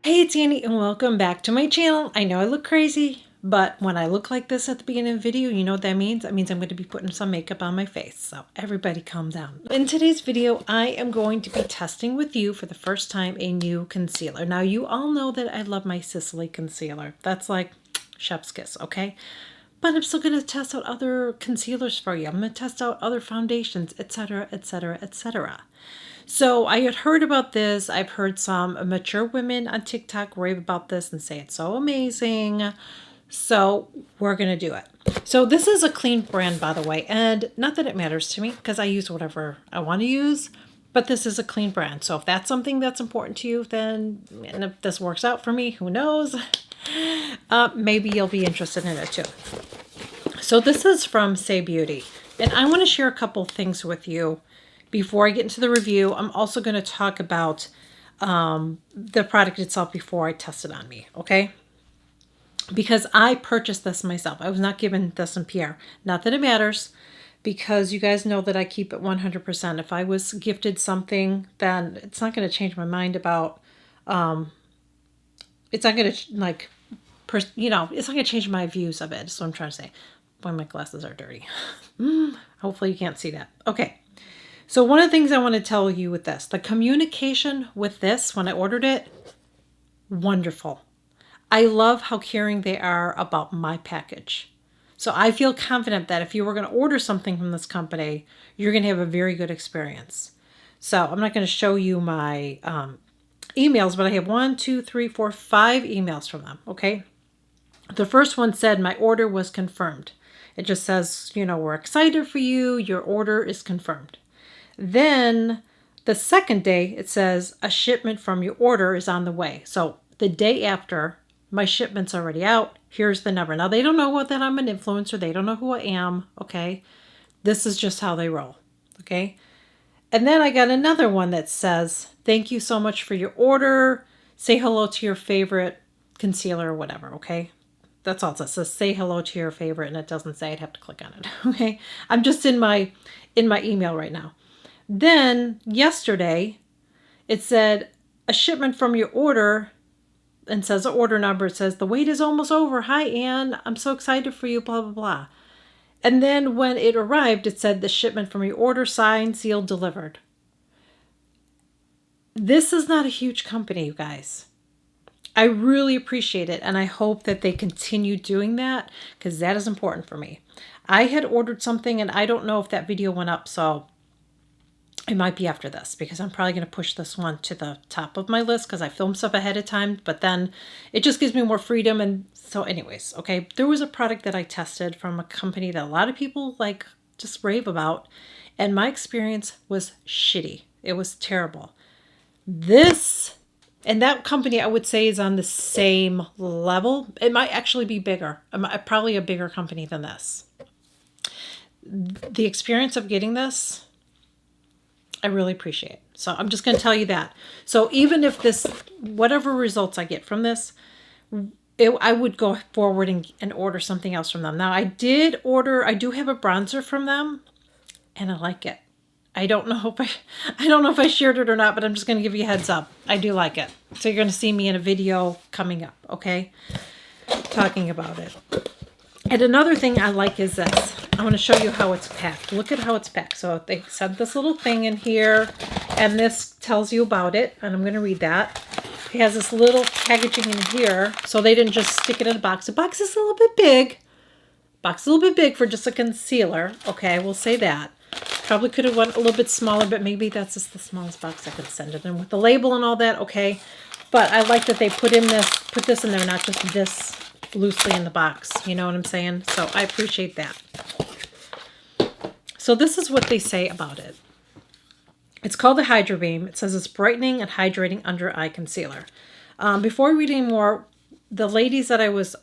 Hey, it's Annie and welcome back to my channel. I know I look crazy, but when I look like this at the beginning of the video, you know what that means? That means I'm going to be putting some makeup on my face. So everybody calm down. In today's video, I am going to be testing with you for the first time a new concealer. Now, you all know that I love my Sicily concealer. That's like chef's kiss, okay? But I'm still going to test out other concealers for you. I'm going to test out other foundations, etc., etc., etc. So I had heard about this. I've heard some mature women on TikTok rave about this and say it's so amazing. So we're going to do it. So this is a clean brand, by the way. And not that it matters to me because I use whatever I want to use. But this is a clean brand. So if that's something that's important to you, then, and if this works out for me, who knows? Maybe you'll be interested in it too. So this is from Saie Beauty. And I want to share a couple things with you. Before I get into the review, I'm also going to talk about the product itself before I test it on me, okay? Because I purchased this myself. I was not given this in PR. Not that it matters, because you guys know that I keep it 100%. If I was gifted something, then it's not going to change my mind about, it's not going to, like, it's not going to change my views of it. That's what I'm trying to say. Boy, my glasses are dirty. Hopefully you can't see that. Okay. So one of the things I want to tell you with this, the communication with this, when I ordered it, wonderful. I love how caring they are about my package. So I feel confident that if you were going to order something from this company, you're going to have a very good experience. So I'm not going to show you my emails, but I have 5 emails from them, okay? The first one said my order was confirmed. It just says, we're excited for you. Your order is confirmed. Then the second day, it says a shipment from your order is on the way. So the day after, my shipment's already out. Here's the number. Now, they don't know that I'm an influencer. They don't know who I am, okay? This is just how they roll, okay? And then I got another one that says, thank you so much for your order. Say hello to your favorite concealer or whatever, okay? That's all it says. It says, say hello to your favorite, and it doesn't say. I'd have to click on it, okay? I'm just in my email right now. Then yesterday, it said a shipment from your order and says the order number. It says the wait is almost over. Hi, Anne. I'm so excited for you, blah, blah, blah. And then when it arrived, it said the shipment from your order, signed, sealed, delivered. This is not a huge company, you guys. I really appreciate it. And I hope that they continue doing that because that is important for me. I had ordered something and I don't know if that video went up. So it might be after this because I'm probably going to push this one to the top of my list because I film stuff ahead of time, but then it just gives me more freedom. And so anyways, okay, there was a product that I tested from a company that a lot of people like just rave about. And my experience was shitty. It was terrible. And that company I would say is on the same level. It might actually be bigger. Probably a bigger company than this. The experience of getting this, I really appreciate. So I'm just going to tell you that. So even if whatever results I get from this, I would go forward and order something else from them. Now I do have a bronzer from them and I like it. I don't know if I shared it or not, but I'm just going to give you a heads up. I do like it. So you're going to see me in a video coming up, okay? Talking about it. And another thing I like is this. I want to show you how it's packed. Look at how it's packed. So they sent this little thing in here, and this tells you about it, and I'm going to read that. It has this little packaging in here, so they didn't just stick it in a box. The box is a little bit big. Box is a little bit big for just a concealer. Okay, I will say that. Probably could have went a little bit smaller, but maybe that's just the smallest box I could send it in with the label and all that. Okay, but I like that they put this in there, not just this loosely in the box. You know what I'm saying? So I appreciate that. So this is what they say about it. It's called the Hydrabeam. It says it's brightening and hydrating under eye concealer. Before reading more, the ladies that I was,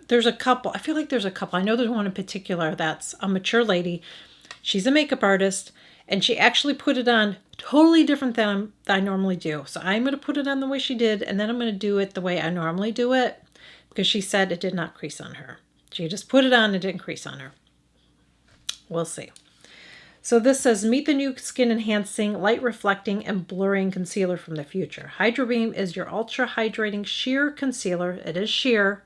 there's a couple. I feel like there's a couple. I know there's one in particular that's a mature lady. She's a makeup artist, and she actually put it on totally different than I normally do. So I'm going to put it on the way she did, and then I'm going to do it the way I normally do it because she said it did not crease on her. She just put it on and it didn't crease on her. We'll see. So this says, meet the new skin enhancing, light reflecting, and blurring concealer from the future. Hydrabeam is your ultra hydrating sheer concealer. It is sheer.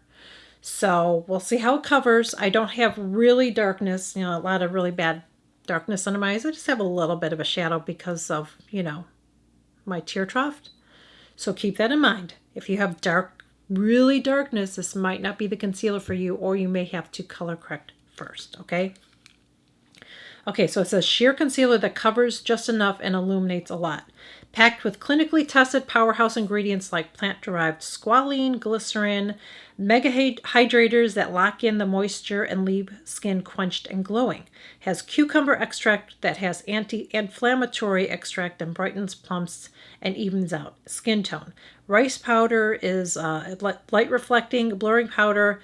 So we'll see how it covers. I don't have really darkness, a lot of really bad darkness under my eyes. I just have a little bit of a shadow because of, my tear trough. So keep that in mind. If you have really darkness, this might not be the concealer for you, or you may have to color correct first, okay? Okay, so it says sheer concealer that covers just enough and illuminates a lot. Packed with clinically tested powerhouse ingredients like plant-derived squalene, glycerin, mega hydrators that lock in the moisture and leave skin quenched and glowing. Has cucumber extract that has anti-inflammatory extract and brightens, plumps, and evens out skin tone. Rice powder is light reflecting, blurring powder,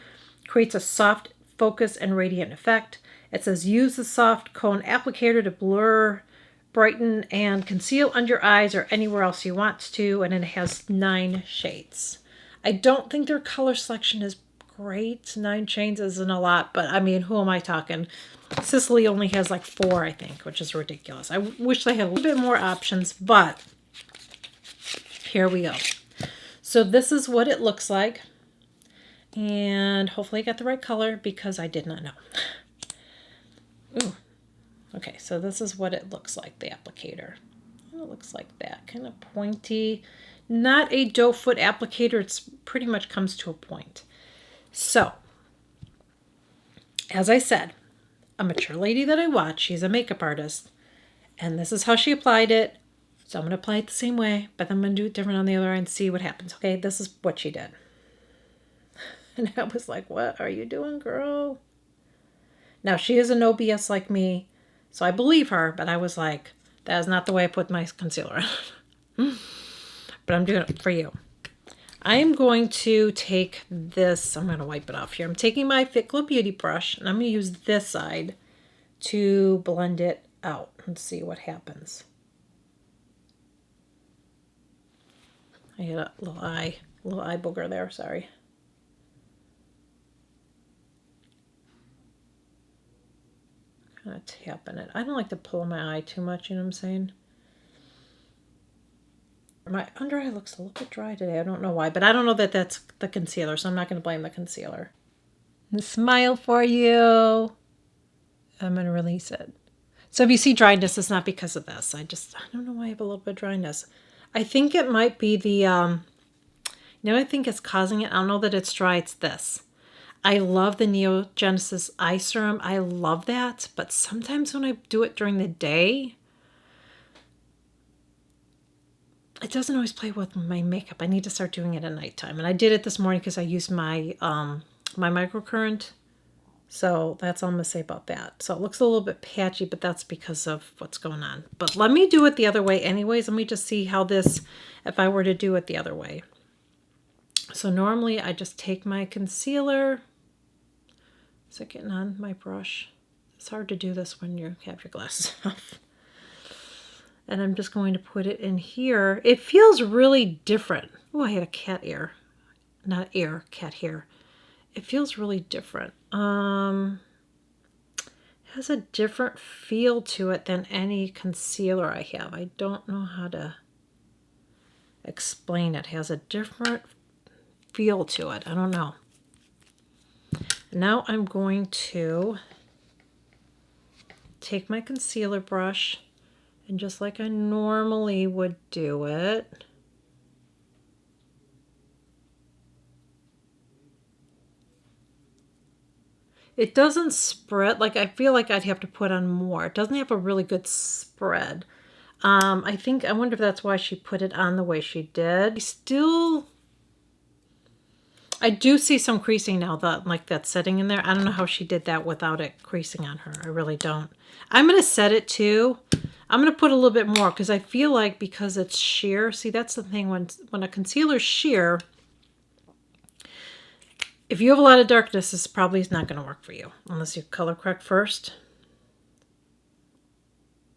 creates a soft focus and radiant effect. It says use the soft cone applicator to blur, brighten, and conceal under your eyes or anywhere else you want to, and it has 9 shades. I don't think their color selection is great. 9 shades isn't a lot, but I mean, who am I talking? Sicily only has like 4, I think, which is ridiculous. I wish they had a little bit more options, but here we go. So this is what it looks like, and hopefully I got the right color because I did not know. Ooh. Okay, so this is what it looks like, the applicator. It looks like that, kind of pointy. Not a doe foot applicator, it's pretty much comes to a point. So, as I said, a mature lady that I watch, she's a makeup artist, and this is how she applied it. So I'm going to apply it the same way, but I'm going to do it different on the other eye and see what happens. Okay, this is what she did. And I was like, what are you doing, girl? Now, she is an OBS like me, so I believe her, but I was like, that is not the way I put my concealer on. But I'm doing it for you. I am going to take this, I'm going to wipe it off here. I'm taking my Fit Glow Beauty brush, and I'm going to use this side to blend it out and see what happens. I had a little eye booger there, sorry. Kind of tapping it. I don't like to pull my eye too much, you know what I'm saying? My under eye looks a little bit dry today. I don't know why, but I don't know that that's the concealer, so I'm not going to blame the concealer. Smile for you. I'm going to release it. So if you see dryness, it's not because of this. I don't know why I have a little bit of dryness. I think it might be the, I think it's causing it. I don't know that it's dry. It's this. I love the Neogenesis eye serum. I love that. But sometimes when I do it during the day, it doesn't always play with my makeup. I need to start doing it at nighttime. And I did it this morning because I used my my microcurrent. So that's all I'm going to say about that. So it looks a little bit patchy, but that's because of what's going on. But let me do it the other way anyways. Let me just see how this, if I were to do it the other way. So normally I just take my concealer. Is it getting on my brush? It's hard to do this when you have your glasses off. And I'm just going to put it in here. It feels really different. Oh, I had a cat ear. Not ear, cat hair. It feels really different. It has a different feel to it than any concealer I have. I don't know how to explain it. It has a different feel to it. I don't know. Now I'm going to take my concealer brush and just like I normally would do it, it doesn't spread. Like I feel like I'd have to put on more. It doesn't have a really good spread. I wonder if that's why she put it on the way she did. I do see some creasing now, like that's setting in there. I don't know how she did that without it creasing on her. I really don't. I'm going to set it too. I'm going to put a little bit more because I feel like because it's sheer. See, that's the thing when a concealer's sheer, if you have a lot of darkness, this probably is not going to work for you unless you color correct first.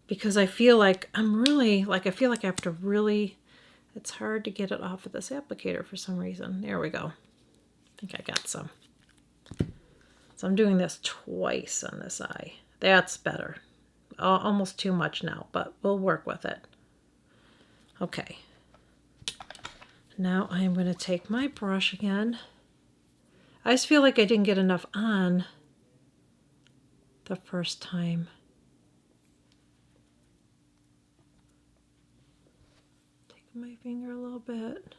Because I feel like I have to really, it's hard to get it off of this applicator for some reason. There we go. I think I got some. So I'm doing this twice on this eye. That's better. almost too much now, but we'll work with it. Okay. Now I'm going to take my brush again. I just feel like I didn't get enough on the first time. Take my finger a little bit.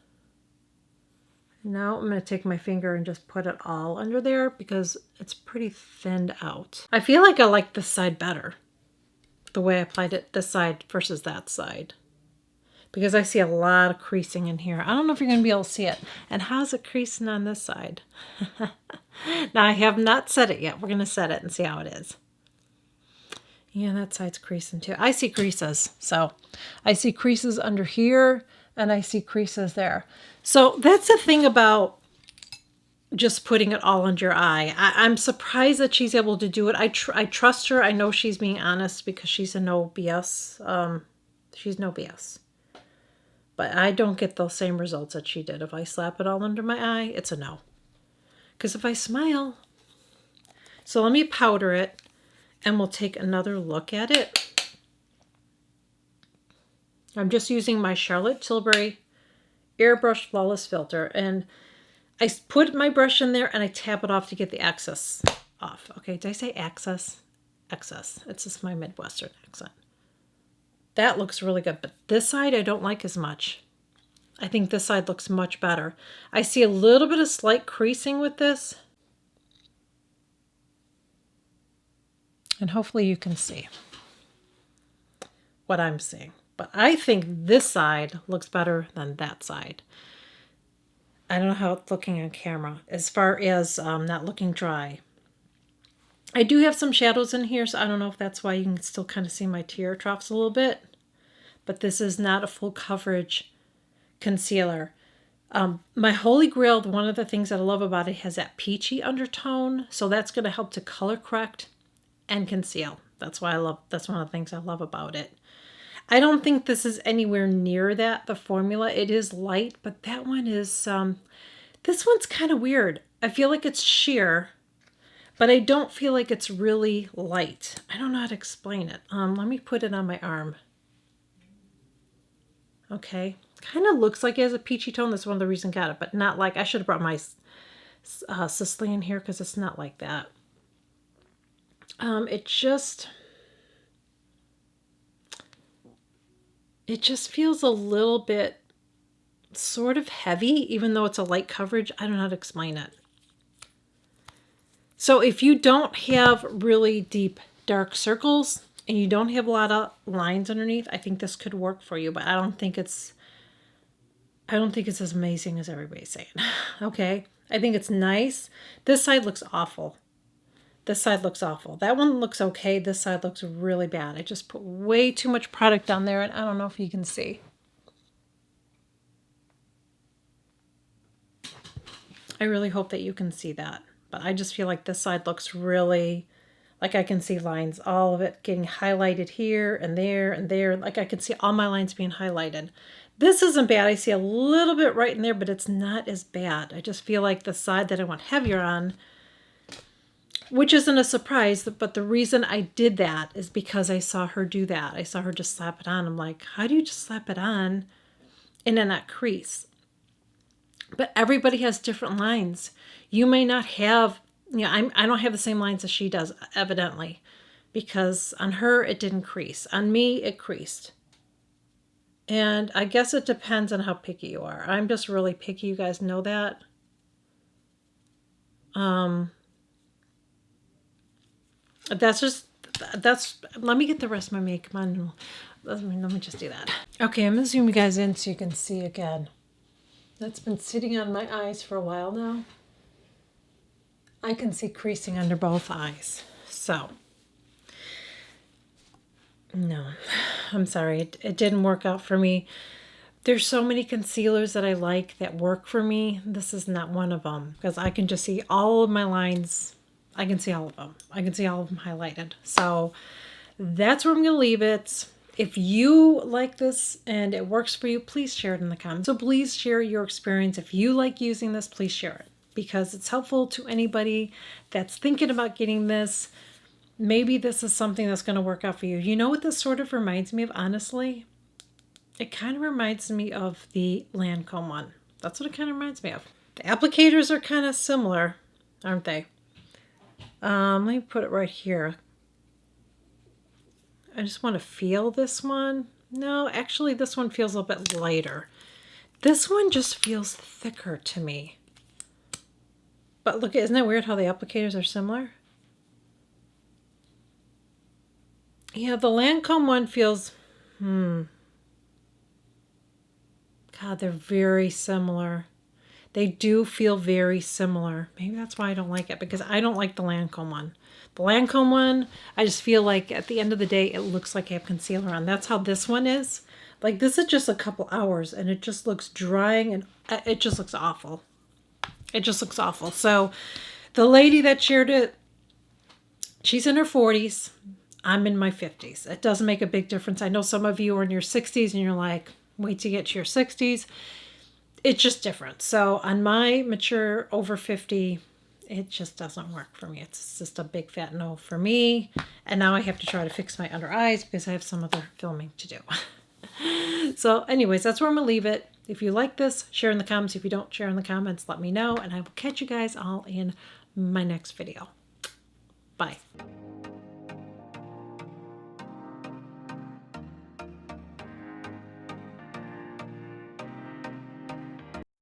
Now I'm going to take my finger and just put it all under there because it's pretty thinned out. I feel like I like this side better, the way I applied it this side versus that side, because I see a lot of creasing in here. I don't know if you're going to be able to see it. And how's it creasing on this side? Now I have not set it yet. We're going to set it and see how it is. Yeah, that side's creasing too. I see creases. So I see creases under here and I see creases there. So that's the thing about just putting it all under your eye. I'm surprised that she's able to do it. I trust her. I know she's being honest because she's a no BS. She's no BS. But I don't get those same results that she did. If I slap it all under my eye, it's a no. Because if I smile. So let me powder it and we'll take another look at it. I'm just using my Charlotte Tilbury Airbrush Flawless Filter. And I put my brush in there and I tap it off to get the excess off. Okay, did I say excess? Excess. It's just my Midwestern accent. That looks really good, but this side I don't like as much. I think this side looks much better. I see a little bit of slight creasing with this. And hopefully you can see what I'm seeing. But I think this side looks better than that side. I don't know how it's looking on camera as far as not looking dry. I do have some shadows in here, so I don't know if that's why you can still kind of see my tear troughs a little bit. But this is not a full coverage concealer. My Holy Grail, one of the things that I love about it, has that peachy undertone. So that's going to help to color correct and conceal. That's one of the things I love about it. I don't think this is anywhere near that, the formula. It is light, but that one is, this one's kind of weird. I feel like it's sheer, but I don't feel like it's really light. I don't know how to explain it. Let me put it on my arm. Okay, kind of looks like it has a peachy tone. That's one of the reasons I got it, but not like, I should have brought my Sicilian here because it's not like that. It just feels a little bit sort of heavy, even though it's a light coverage. I don't know how to explain it. So if you don't have really deep dark circles and you don't have a lot of lines underneath, I think this could work for you, but I don't think it's as amazing as everybody's saying. Okay. I think it's nice. This side looks awful. This side looks awful. That one looks okay. This side looks really bad. I just put way too much product on there, and I don't know if you can see. I really hope that you can see that. But I just feel like this side looks really, like I can see lines, all of it getting highlighted here and there and there. Like I can see all my lines being highlighted. This isn't bad. I see a little bit right in there, but it's not as bad. I just feel like the side that I want heavier on, which isn't a surprise, but the reason I did that is because I saw her do that. I saw her just slap it on. I'm like, how do you just slap it on and then not crease? But everybody has different lines. You may not have, I don't have the same lines as she does, evidently, because on her, it didn't crease. On me, it creased. And I guess it depends on how picky you are. I'm just really picky. You guys know that. Let me get the rest of my makeup on. Let me just do that. Okay, I'm going to zoom you guys in so you can see again. That's been sitting on my eyes for a while now. I can see creasing under both eyes. So, no, I'm sorry. It didn't work out for me. There's so many concealers that I like that work for me. This is not one of them because I can just see all of my lines. I can see all of them. I can see all of them highlighted. So that's where I'm going to leave it. If you like this and it works for you, please share it in the comments. So please share your experience. If you like using this, please share it because it's helpful to anybody that's thinking about getting this. maybe this is something that's going to work out for you. You know what this sort of reminds me of, honestly? It kind of reminds me of the Lancome one. That's what it kind of reminds me of. The applicators are kind of similar, aren't they? Let me put it right here. I just want to feel this one. No, actually this one feels a little bit lighter. This one just feels thicker to me. But look, isn't it weird how the applicators are similar? Yeah, the Lancome one feels, God, they're very similar. They do feel very similar. Maybe that's why I don't like it, because I don't like the Lancome one. The Lancome one, I just feel like at the end of the day, it looks like I have concealer on. That's how this one is. Like, this is just a couple hours, and it just looks drying, and it just looks awful. It just looks awful. So the lady that shared it, she's in her 40s. I'm in my 50s. It doesn't make a big difference. I know some of you are in your 60s, and you're like, wait to get to your 60s. It's just different. So on my mature over 50, it just doesn't work for me. It's just a big fat no for me. And now I have to try to fix my under eyes because I have some other filming to do. So anyways, that's where I'm going to leave it. If you like this, share in the comments. If you don't, share in the comments. Let me know. And I will catch you guys all in my next video. Bye.